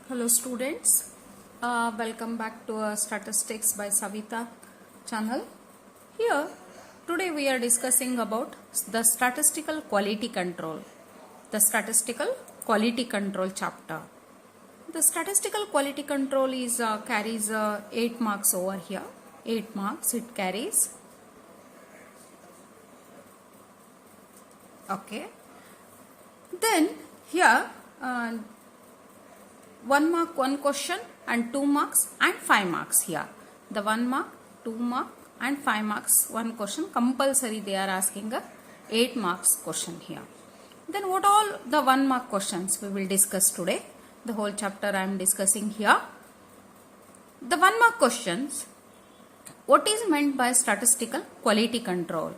Hello students, welcome back to Statistics by Savita channel. Here today we are discussing about the statistical quality control. The statistical quality control chapter. The statistical quality control is carries 8 marks over here. 8 marks it carries. Okay. Then here 1 mark 1 question and 2 marks and 5 marks here. The 1 mark, 2 mark and 5 marks 1 question compulsory they are asking a 8 marks question here. Then what all the 1 mark questions we will discuss today. The whole chapter I am discussing here. The 1 mark questions, what is meant by statistical quality control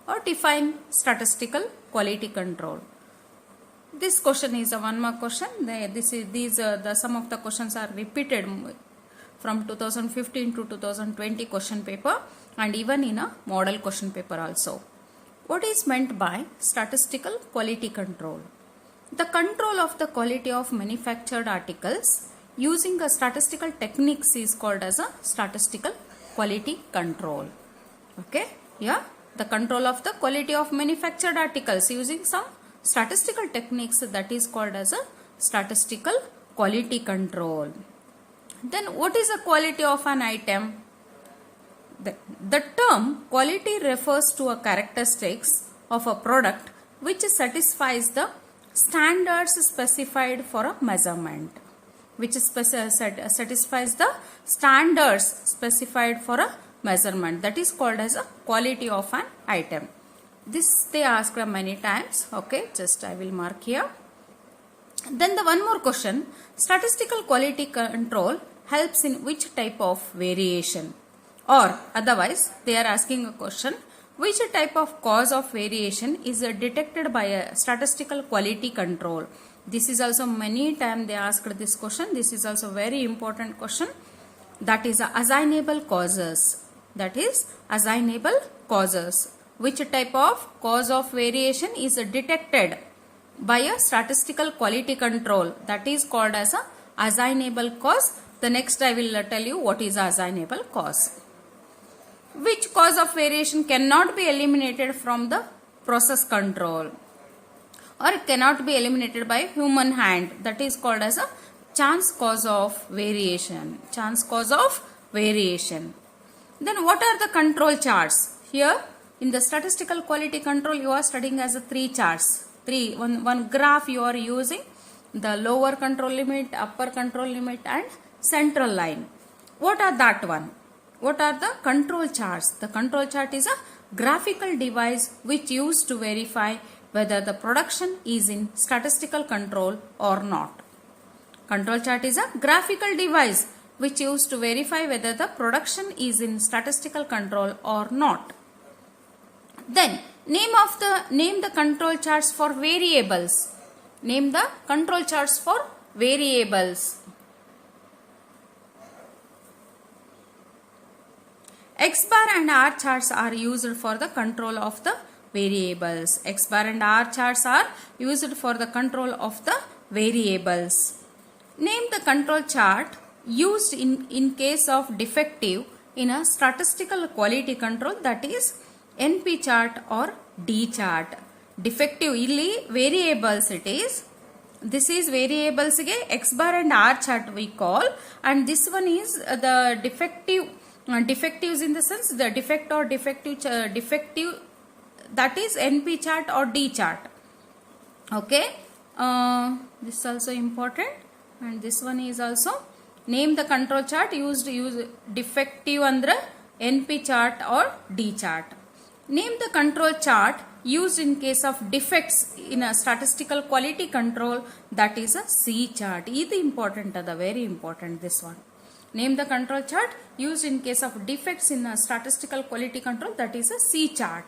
or define statistical quality control. This question is a 1 mark question. Some of the questions are repeated from 2015 to 2020 question paper and even in a model question paper also. What is meant by statistical quality control? The control of the quality of manufactured articles using a statistical techniques is called as a statistical quality control. Okay, yeah, the control of the quality of manufactured articles using some statistical techniques, that is called as a statistical quality control. Then what is the quality of an item? The term quality refers to a characteristics of a product which satisfies the standards specified for a measurement. Which satisfies the standards specified for a measurement. That is called as a quality of an item. This they asked many times. Okay, just I will mark here. Then the one more question, statistical quality control helps in which type of variation, or otherwise they are asking a question, which type of cause of variation is detected by a statistical quality control. This is also many times they asked this question. This is also very important question. That is assignable causes. That is assignable causes. Which type of cause of variation is detected by a statistical quality control, that is called as a assignable cause. The next I will tell you what is assignable cause. Which cause of variation cannot be eliminated from the process control or cannot be eliminated by human hand, that is called as a chance cause of variation. Chance cause of variation. Then what are the control charts? Here in the statistical quality control you are studying as a 3 charts. One graph you are using, the lower control limit, upper control limit and central line. What are that one? What are the control charts? The control chart is a graphical device which used to verify whether the production is in statistical control or not. Control chart is a graphical device which used to verify whether the production is in statistical control or not. Then name the control charts for variables. Name the control charts for variables. X bar and R charts are used for the control of the variables. X bar and R charts are used for the control of the variables. Name the control chart used in case of defective in a statistical quality control, that is NP chart or D chart. Defective illi variables it is. This is variables ge X bar and R chart we call, and this one is the defective. Defectives in the sense the defect or defective that is NP chart or D chart. Okay, this is also important, and this one is also name the control chart used defective andre NP chart or D chart. Name the control chart used in case of defects in a statistical quality control, that is a C chart. This is important, very important this one. Name the control chart used in case of defects in a statistical quality control, that is a C chart.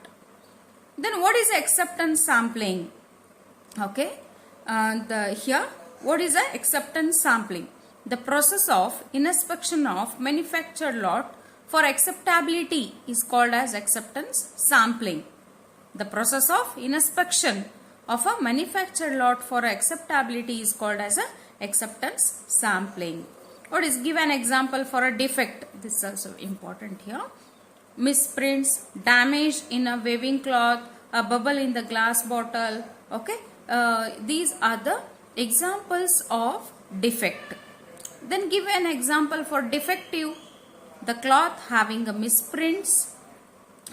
Then what is acceptance sampling? Okay, here what is a acceptance sampling? The process of inspection of manufactured lot for acceptability is called as acceptance sampling. The process of inspection of a manufactured lot for acceptability is called as a acceptance sampling. What is, give an example for a defect. This is also important here. Misprints, damage in a waving cloth, a bubble in the glass bottle. Okay, these are the examples of defect. Then give an example for defective. The cloth having a misprints,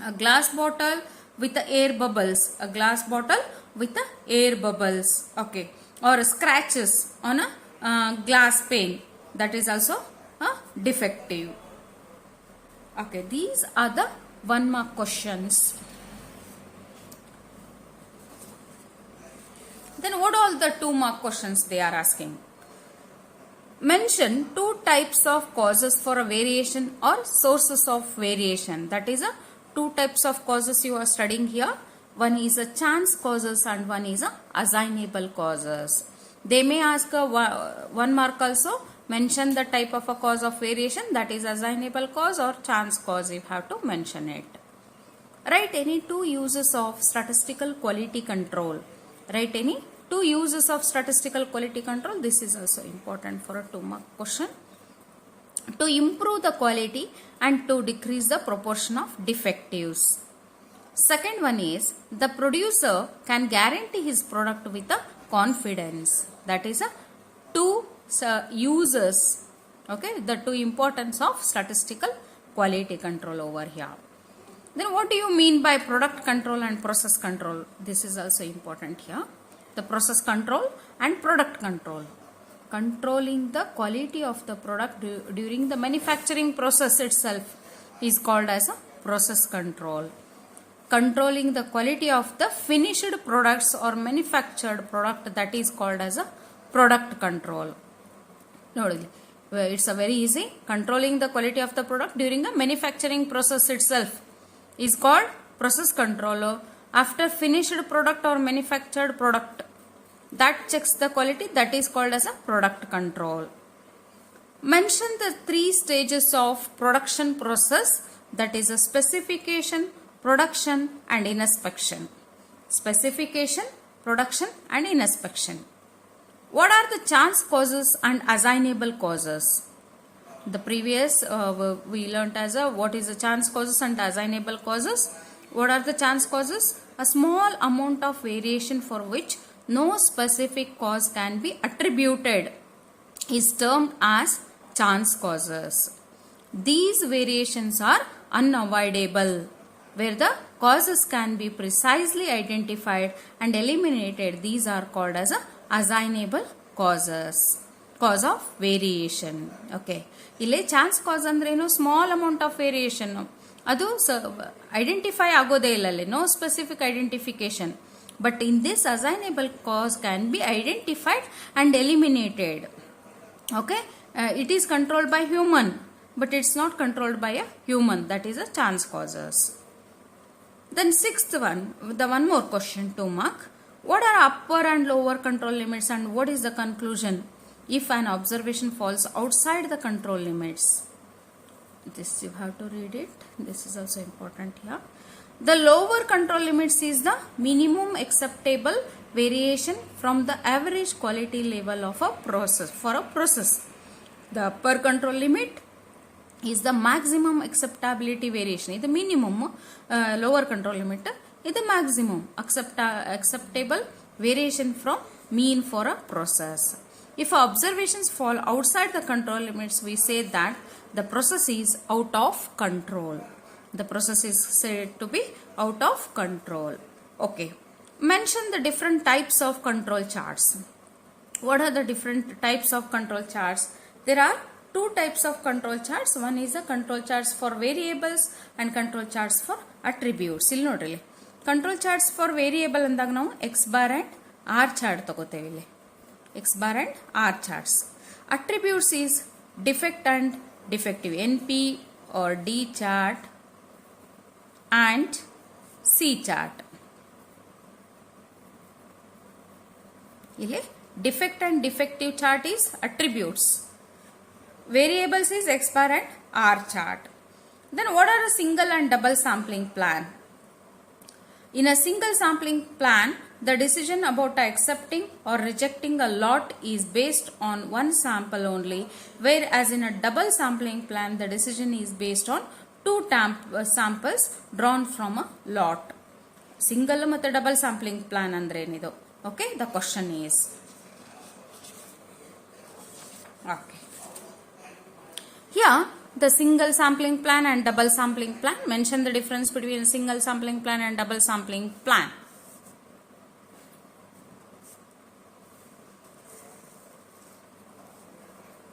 a glass bottle with the air bubbles, a glass bottle with the air bubbles. Okay, or scratches on a glass pane, that is also a defective. Okay, these are the 1 mark questions. Then what all the 2 mark questions they are asking? Mention 2 types of causes for a variation or sources of variation. That is a 2 types of causes you are studying here. One is a chance causes and one is a assignable causes. They may ask a 1 mark also. Mention the type of a cause of variation, that is assignable cause or chance cause, you have to mention it. Write any 2 uses of statistical quality control. Write any 2 uses of statistical quality control. This is also important for a 2 mark question. To improve the quality and to decrease the proportion of defectives. Second one is, the producer can guarantee his product with a confidence. That is a 2 uses. Okay, the 2 importance of statistical quality control over here. Then what do you mean by product control and process control? This is also important here. The process control and product control. Controlling the quality of the product during the manufacturing process itself is called as a process control. Controlling the quality of the finished products or manufactured product, that is called as a product control. It's a very easy. Controlling the quality of the product during the manufacturing process itself is called process control. After finished product or manufactured product that checks the quality, that is called as a product control. Mention the 3 stages of production process, that is a specification, production and inspection. Specification, production and inspection. What are the chance causes and assignable causes? The previous we learnt as a what is the chance causes and assignable causes. What are the chance causes? A small amount of variation for which no specific cause can be attributed is termed as chance causes. These variations are unavoidable. Where the causes can be precisely identified and eliminated, these are called as a assignable causes. Cause of variation. Okay. Ile chance cause andreno small amount of variation. Adu identify agode illale, no specific identification. But in this assignable cause can be identified and eliminated. Okay. It is controlled by human, but it's not controlled by a human. That is a chance causes. Then 6th one, the 1 more question, 2 mark. What are upper and lower control limits and what is the conclusion if an observation falls outside the control limits? This you have to read it. This is also important here. The lower control limits is the minimum acceptable variation from the average quality level of a process for a process. The upper control limit is the maximum acceptability variation. This is the minimum. Lower control limit is the maximum acceptable variation from mean for a process. If observations fall outside the control limits, we say that the process is out of control. The process is said to be out of control. Okay. Mention the different types of control charts. What are the different types of control charts? There are 2 types of control charts. One is the control charts for variables and control charts for attributes. ಇಲ್ಲಿ ನೋಡ್ರಿ, control charts for variable ಅಂದಾಗ ನಾವು X bar and R chart ತಗೋತೇವೆ ಇಲ್ಲಿ. X bar and R charts. Attributes is defect and defective, NP or D chart and C chart. ಇಲ್ಲಿ defect and defective chart is attributes. Variables is X bar and R chart. Then what are a single and double sampling plan? In a single sampling plan, the decision about accepting or rejecting a lot is based on one sample only, whereas in a double sampling plan, the decision is based on two samples drawn from a lot. Single ಮತ್ತು double sampling plan ಅಂದ್ರೆ ಏನಿದು? Okay, the question is. Okay. Here, the single sampling plan and double sampling plan. Mention the difference between single sampling plan and double sampling plan.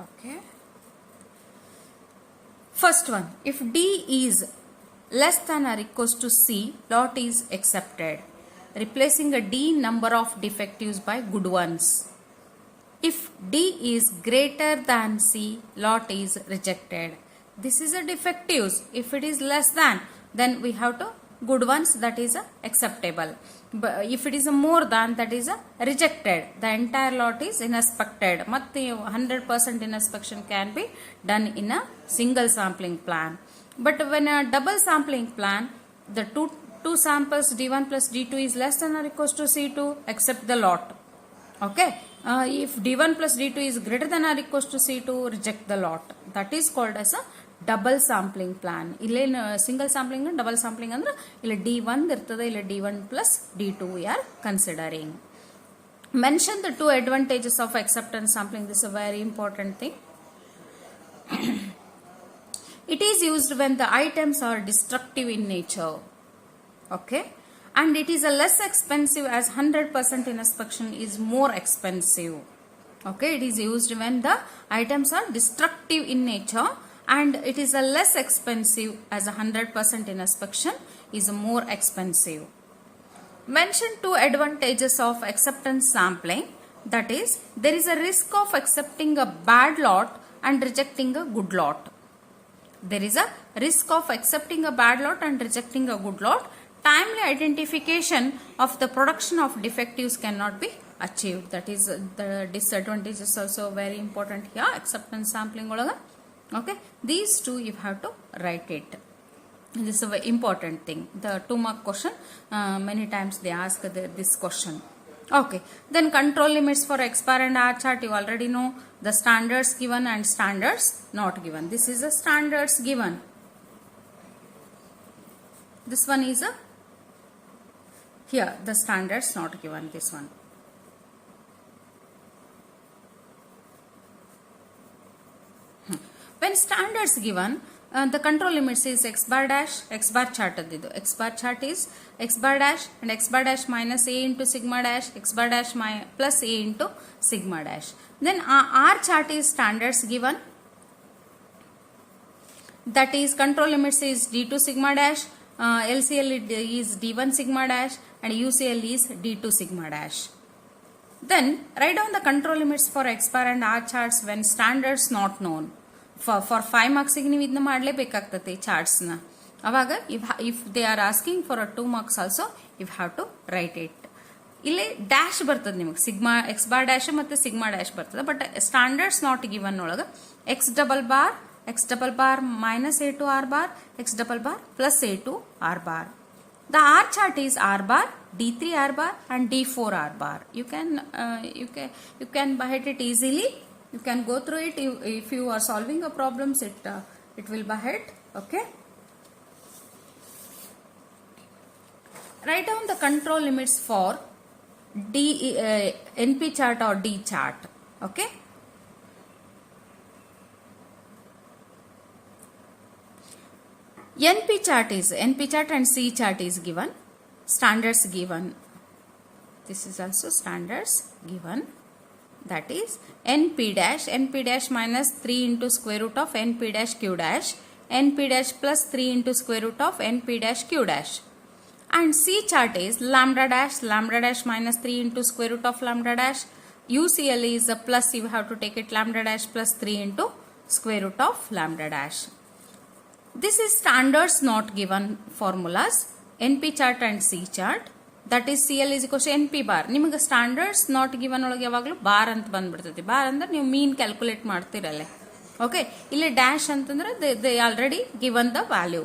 Okay. First one, if D is less than or equals to C, lot is accepted, replacing a D number of defectives by good ones. If D is greater than C, lot is rejected. This is a defectives. If it is less than, then we have to good ones, that is acceptable. But if it is a more than, that is rejected. The entire lot is inspected. Matte 100% inspection can be done in a single sampling plan. But when a double sampling plan, the two samples D1 plus D2 is less than or equals to C2, accept the lot. Okay. If D1 plus D2 is greater than or equals to C2, reject the lot. That is called as a double sampling plan. Illen single sampling and double sampling andre illa D1 irtade, illa D1 plus D2 we are considering. Mention the two advantages of acceptance sampling. This is a very important thing. It is used when the items are destructive in nature. Okay. And it is a less expensive as 100% inspection is more expensive. Okay. It is used when the items are destructive in nature, and it is a less expensive as 100% inspection is more expensive. Mention two advantages of acceptance sampling. That is, there is a risk of accepting a bad lot and rejecting a good lot. There is a risk of accepting a bad lot and rejecting a good lot. Timely identification of the production of defectives cannot be achieved. That is the disadvantage is also very important here. Acceptance sampling olaga. Okay, these two you have to write it. This is a very important thing. The 2-mark question, many times they ask this question. Okay, then control limits for X bar and R chart you already know. The standards given and standards not given. This is a standards given. This one is a here the standards not given. This one. When standards given, the control limits is X bar dash, X bar chart addidu. X bar chart is X bar dash and X bar dash minus A into sigma dash, X bar dash plus A into sigma dash. Then R chart is standards given. That is control limits is D2 sigma dash, LCL is D1 sigma dash and UCL is D2 sigma dash. Then write down the control limits for X bar and R charts when standards not known. For 5 marks ನೀವು ಇದನ್ನ ಮಾಡಲೇಬೇಕಾಗ್ತದೆ charts ನ. ಅವಾಗ if they are asking for a 2 marks also you have to write it. ಇಲ್ಲಿ dash ಬರ್ತದೆ ನಿಮಗೆ sigma X bar dash ಮತ್ತೆ sigma dash ಬರ್ತದೆ. But standards not given ಒಳಗೆ X double bar minus A to R bar, X double bar plus A to R bar. The R chart is R bar, D3 R bar and D4 R bar. You can behet it easily. You can go through it. If you are solving a problems, it will behet. Okay. Write down the control limits for NP chart or D chart. Okay. NP chart and C chart is given. Standards given. This is also standards given. That is NP dash minus 3 into square root of NP dash Q dash, NP dash plus 3 into square root of NP dash Q dash. And C chart is lambda dash minus 3 into square root of lambda dash. UCL is a plus, you have to take it lambda dash plus 3 into square root of lambda dash. This is standards not given formulas. NP chart and C chart. That is CL is equal to NP bar. ನಿಮಗೆ standards not given ಒಳಗೆ ಯಾವಾಗಲೂ bar ಅಂತ ಬಂದ್ಬಿಡ್ತೈತಿ. Bar ಅಂದ್ರೆ ನೀವು ಮೀನ್ calculate ಮಾಡ್ತಿರಲ್ಲ. Okay, ಇಲ್ಲಿ dash ಅಂತಂದ್ರೆ they already given the value.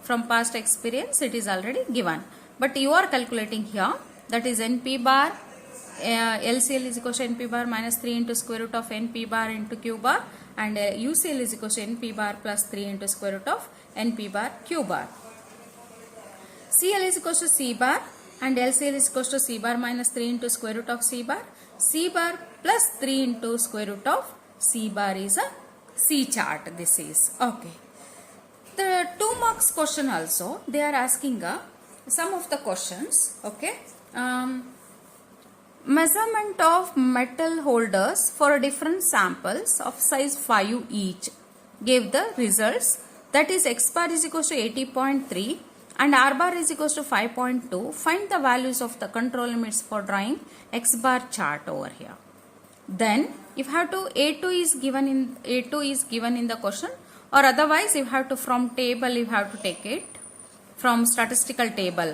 From past experience it is already given. But you are calculating here that is np bar. LCL is equal to np bar minus 3 into square root of np bar into q bar, and UCL is equal to np bar plus 3 into square root of np bar q bar. CL is equal to C bar and LCL is equal to C bar minus 3 into square root of C bar. C bar plus 3 into square root of C bar is a C chart. This is okay. The 2 marks question also, they are asking some of the questions. Okay. Measurement of metal holders for different samples of size 5 each gave the results, that is x bar is equal to 80.3 and r bar is equal to 5.2. Find the values of the control limits for drawing x bar chart over here. Then if you have to A2 is given in the question, or otherwise you have to from table you have to take it from statistical table.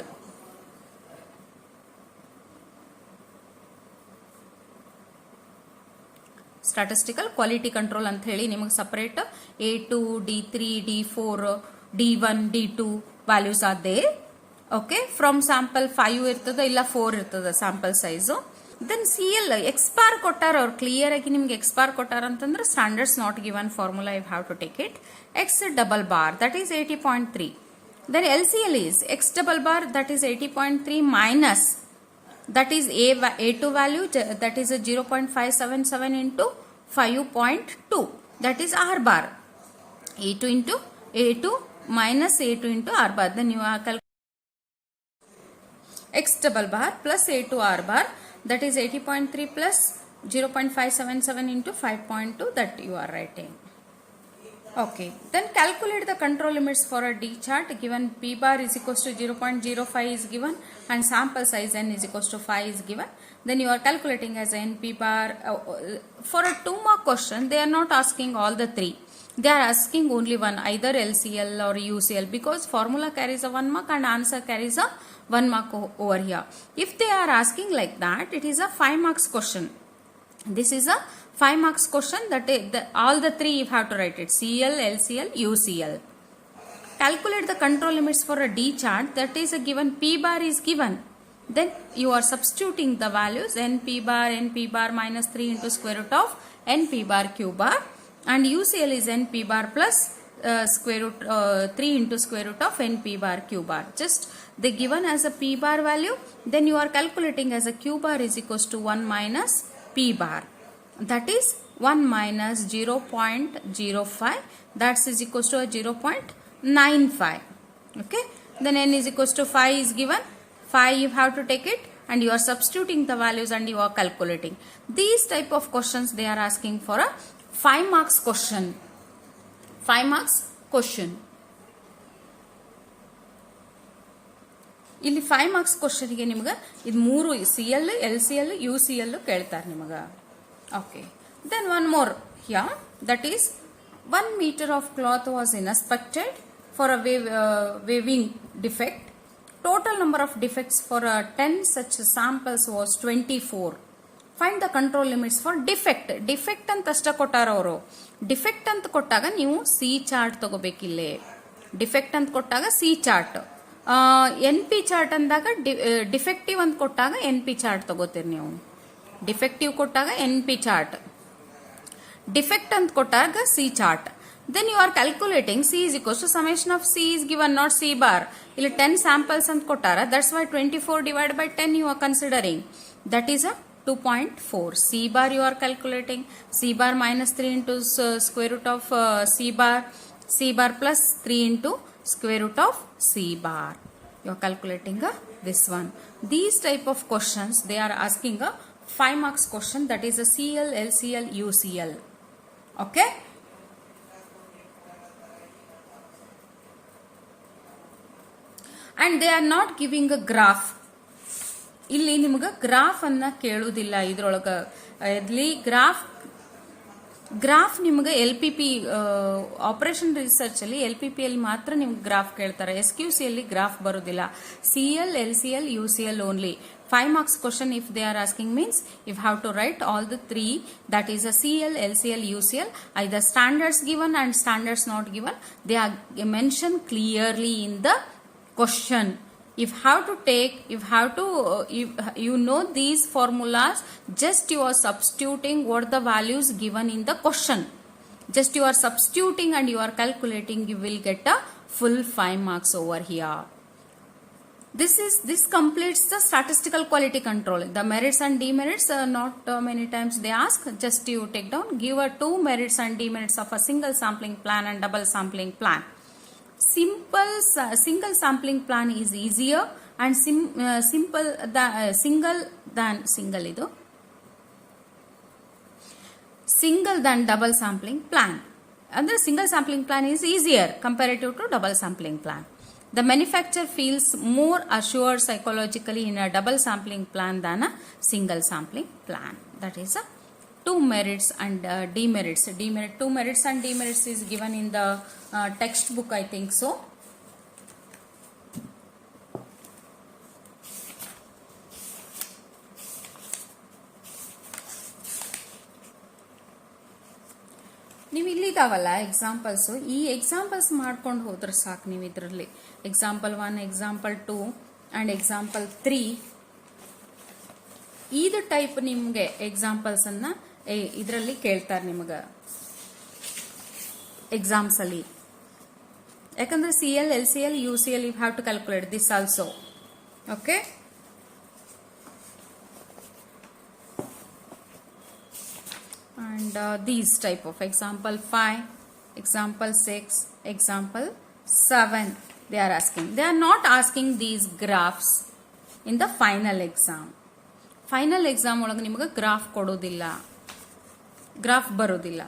Statistical quality control ಅಂತ ಹೇಳಿ ನಿಮಗೆ separate A2, D3, D4, D1, D2 values are there. Okay, from sample 5 ಇರ್ತದ ಇಲ್ಲ 4 ಇರ್ತದ sample size. Then CL x bar ಕೊಟ್ಟಾರ ಅವ್ರು clear ಆಗಿ ನಿಮಗೆ x bar ಕೊಟ್ಟಾರ ಅಂತಂದ್ರೆ standards not given formula you have to take it. X double bar that is 80.3. Then LCL is x double bar that is 80.3 minus that is A2 value that is a 0.577 into 5.2 that is R bar. A2 into A2 minus A2 into R bar. Then you are calculating x double bar plus A2 R bar that is 80.3 plus 0.577 into 5.2 that you are writing. Okay, then calculate the control limits for a D chart given P bar is equal to 0.05 is given and sample size n is equal to 5 is given. Then you are calculating as NP bar. For a 2 mark question, they are not asking all the 3. They are asking only one, either LCL or UCL, because formula carries a 1 mark and answer carries a 1 mark over here. If they are asking like that, it is a 5 marks question. This is a 5 marks question, that all the 3 you have to write it, CL, LCL, UCL. Calculate the control limits for a D chart, that is a given P bar is given. Then you are substituting the values NP bar minus 3 into square root of NP bar Q bar, and UCL is NP bar plus square root 3 into square root of NP bar Q bar. Just they given as a P bar value, then you are calculating as a Q bar is equals to 1 minus P bar. That is 1 minus 0.05, that is equals to a 0.95. Okay, then n is equals to 5 is given, 5 you have to take it and you are substituting the values and you are calculating. These type of questions they are asking for a 5 marks question. 5 marks question. ಇಲ್ಲಿ 5 marks question ಗೆ ನಿಮಗೆ ಇದು 3 CL, LCL, UCL ಕೇಳ್ತಾರೆ ನಿಮಗೆ. Okay, then one more here, that is 1 meter of cloth was inspected for a waving defect. Total number of defects for 10 such samples was 24. Find the control limits for defect. Defect ಅಂತ ಅಷ್ಟ ಕೊಟ್ಟಾರ ಅವರು. Defect ಅಂತ ಕೊಟ್ಟಾಗ ನೀವು C chart ತಗೋಬೇಕಿಲ್ಲೇ. Defect ಅಂತ ಕೊಟ್ಟಾಗ C chart, N P chart ಅಂದಾಗ ಡಿಫೆಕ್ಟಿವ್ ಅಂತ ಕೊಟ್ಟಾಗ ಎನ್ ಪಿ ಚಾರ್ಟ್ ತಗೋತೀರಿ ನೀವು. ಡಿಫೆಕ್ಟಿವ್ ಕೊಟ್ಟಾಗ ಎನ್ ಪಿ ಚಾರ್ಟ್, ಡಿಫೆಕ್ಟ್ ಅಂತ ಕೊಟ್ಟಾಗ C chart. Then you are calculating C is equals to summation of C is given, not C bar. ಇಲ್ಲಿ 10 samples ಅಂತ ಕೊಟ್ಟಾರ, that's why 24 divided by 10 you are considering. That is a 2.4. C bar you are calculating. C bar minus 3 into square root of C bar. C bar plus 3 into square root of C bar. You are calculating this one. These type of questions they are asking a 5 marks question, that is a CL, LCL, UCL. Okay. And they are not giving a graph. ಇಲ್ಲಿ ನಿಮಗೆ graph ಅನ್ನ ಕೇಳುವುದಿಲ್ಲ ಇದ್ರೊಳಗ. ಇಲ್ಲಿ graph ನಿಮಗೆ LPP operation research ಅಲ್ಲಿ LPP ಅಲ್ಲಿ ಮಾತ್ರ ನಿಮ್ಗೆ ಗ್ರಾಫ್ ಕೇಳ್ತಾರೆ. SQC ಅಲ್ಲಿ ಗ್ರಾಫ್ ಬರೋದಿಲ್ಲ. CL, LCL, UCL only. 5 marks question if they are asking means you have to write all the 3, that is a CL, LCL, UCL, either standards given and standards not given. They are mentioned clearly in the question. if you know these formulas, just you are substituting what the values given in the question. Just you are substituting and you are calculating, you will get a full 5 marks over here. This completes the statistical quality control. The merits and demerits, not many times they ask, just you take down, give a 2 merits and demerits of a single sampling plan and double sampling plan. Single sampling plan is easier and single than double sampling plan. And the single sampling plan is easier comparative to double sampling plan. The manufacturer feels more assured psychologically in a double sampling plan than a single sampling plan. That is a 2 merits and demerits. 2 merits and demerits is given in the textbook, I think so. ನೀವು ಇಲ್ಲಿದಾವಲ್ಲ examples, ಈ examples ಮಾಡ್ಕೊಂಡು ಹೋದ್ರೆ ಸಾಕು. ನೀವು ಇದರಲ್ಲಿ example 1, example 2 and example 3 ಇದು type ನಿಮಗೆ examples ಅನ್ನ ಇದರಲ್ಲಿ ಕೇಳ್ತಾರೆ ನಿಮಗೆ ಎಕ್ಸಾಮ್ಸ್ ಅಲ್ಲಿ. ಯಾಕಂದ್ರೆ CL, LCL, UCL you have to calculate this also. Okay. And these type of example 5, example 6, example 7 they are asking. They are not asking these graphs in the final exam. Final exam ಒಳಗೆ ನಿಮಗೆ graph ಕೊಡೋದಿಲ್ಲ, graph ಬರೋದಿಲ್ಲ.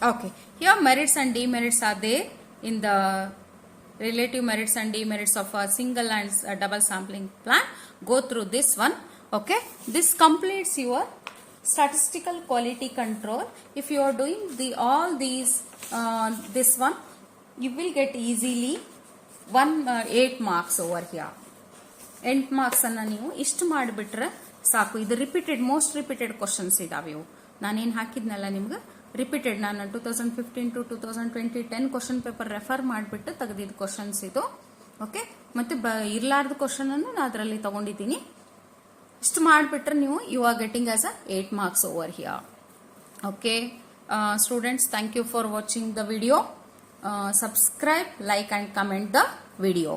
Okay, here merits and demerits are there in the relative merits and demerits of a single and a double sampling plan. Go through this one. Okay, this completes your statistical quality control. If you are doing all these this one, you will get easily 8 marks over here. 8 marks ಅನ್ನ ನೀವು ಇಷ್ಟು ಮಾಡಿಬಿಟ್ರೆ ಸಾಕು. ಇದು repeated, most repeated questions ಇದಾವೆ ಇವು. ನಾನೇನು ಹಾಕಿದ್ನಲ್ಲ ನಿಮ್ಗೆ ರಿಪೀಟೆಡ್, ನಾನು 2015 to 2020 10 ಕ್ವಶನ್ ಪೇಪರ್ ರೆಫರ್ ಮಾಡಿಬಿಟ್ಟು ತೆಗೆದಿದ್ದ ಕ್ವಶನ್ಸ್ ಇದು. ಓಕೆ, ಮತ್ತೆ ಇರ್ಲಾರ್ದ ಕ್ವಶನ್ ಅನ್ನು ನಾನು ಅದರಲ್ಲಿ ತಗೊಂಡಿದ್ದೀನಿ. ಇಷ್ಟು ಮಾಡಿಬಿಟ್ರೆ ನೀವು you are getting as a 8 marks over here. Okay, students, thank you for watching the video. Subscribe, like and comment the video.